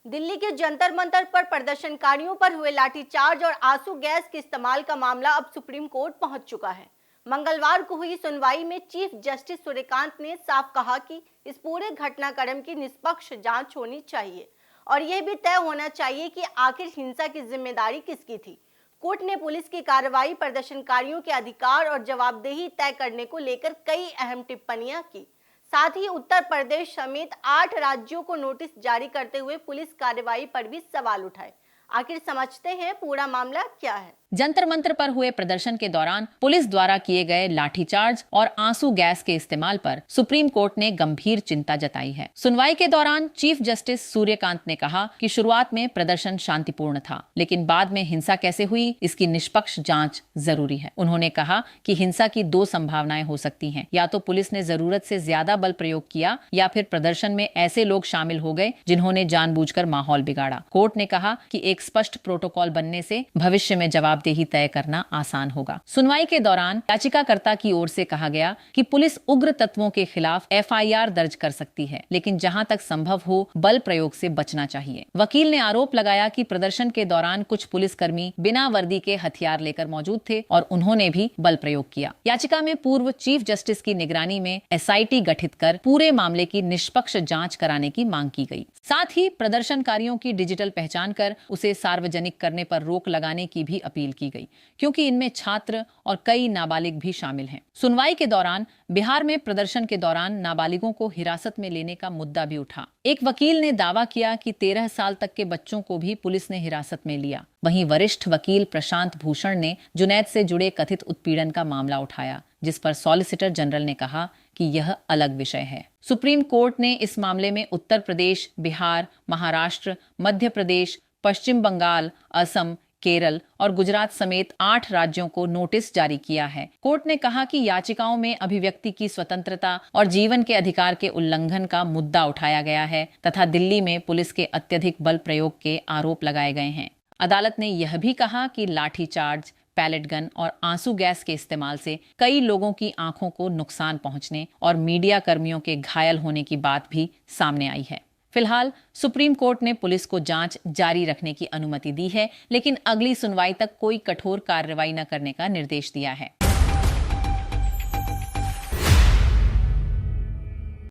दिल्ली के जंतर मंतर पर प्रदर्शनकारियों पर हुए लाठीचार्ज और आंसू गैस के इस्तेमाल का मामला अब सुप्रीम कोर्ट पहुंच चुका है। मंगलवार को हुई सुनवाई में चीफ जस्टिस सूर्यकांत ने साफ कहा कि इस पूरे घटनाक्रम की निष्पक्ष जांच होनी चाहिए और यह भी तय होना चाहिए कि आखिर हिंसा की जिम्मेदारी किसकी थी। कोर्ट ने पुलिस की कार्रवाई, प्रदर्शनकारियों के अधिकार और जवाबदेही तय करने को लेकर कई अहम टिप्पणियां की। साथ ही उत्तर प्रदेश समेत 8 राज्यों को नोटिस जारी करते हुए पुलिस कार्रवाई पर भी सवाल उठाए। आखिर समझते हैं पूरा मामला क्या है। जंतर मंतर पर हुए प्रदर्शन के दौरान पुलिस द्वारा किए गए लाठीचार्ज और आंसू गैस के इस्तेमाल पर सुप्रीम कोर्ट ने गंभीर चिंता जताई है। सुनवाई के दौरान चीफ जस्टिस सूर्यकांत ने कहा कि शुरुआत में प्रदर्शन शांतिपूर्ण था, लेकिन बाद में हिंसा कैसे हुई इसकी निष्पक्ष जांच जरूरी है। उन्होंने कहा कि हिंसा की 2 संभावनाएं हो सकती हैं, या तो पुलिस ने जरूरत से ज्यादा बल प्रयोग किया या फिर प्रदर्शन में ऐसे लोग शामिल हो गए जिन्होंने जानबूझकर माहौल बिगाड़ा। कोर्ट ने कहा कि एक स्पष्ट प्रोटोकॉल बनने से भविष्य में जवाबदेही तय करना आसान होगा। सुनवाई के दौरान याचिकाकर्ता की ओर से कहा गया कि पुलिस उग्र तत्वों के खिलाफ एफआईआर दर्ज कर सकती है, लेकिन जहां तक संभव हो बल प्रयोग से बचना चाहिए। वकील ने आरोप लगाया कि प्रदर्शन के दौरान कुछ पुलिसकर्मी बिना वर्दी के हथियार लेकर मौजूद थे और उन्होंने भी बल प्रयोग किया। याचिका में पूर्व चीफ जस्टिस की निगरानी में एसआईटी गठित कर पूरे मामले की निष्पक्ष जांच कराने की मांग की गई। साथ ही प्रदर्शनकारियों की डिजिटल पहचान कर उसे सार्वजनिक करने पर रोक लगाने की भी अपील की गई, क्योंकि इनमें छात्र और कई नाबालिग भी शामिल हैं। सुनवाई के दौरान बिहार में प्रदर्शन के दौरान नाबालिगों को हिरासत में लेने का मुद्दा भी उठा। एक वकील ने दावा किया कि 13 साल तक के बच्चों को भी पुलिस ने हिरासत में लिया। वहीं वरिष्ठ वकील प्रशांत भूषण ने जुनैद से जुड़े कथित उत्पीड़न का मामला उठाया, जिस पर सॉलिसिटर जनरल ने कहा कि यह अलग विषय है। सुप्रीम कोर्ट ने इस मामले में उत्तर प्रदेश, बिहार, महाराष्ट्र, मध्य प्रदेश, पश्चिम बंगाल, असम, केरल और गुजरात समेत 8 राज्यों को नोटिस जारी किया है। कोर्ट ने कहा कि याचिकाओं में अभिव्यक्ति की स्वतंत्रता और जीवन के अधिकार के उल्लंघन का मुद्दा उठाया गया है तथा दिल्ली में पुलिस के अत्यधिक बल प्रयोग के आरोप लगाए गए हैं। अदालत ने यह भी कहा कि लाठीचार्ज, पैलेट गन और आंसू गैस के इस्तेमाल से कई लोगों की आंखों को नुकसान पहुंचने और मीडिया कर्मियों के घायल होने की बात भी सामने आई है। फिलहाल सुप्रीम कोर्ट ने पुलिस को जांच जारी रखने की अनुमति दी है, लेकिन अगली सुनवाई तक कोई कठोर कार्रवाई न करने का निर्देश दिया है।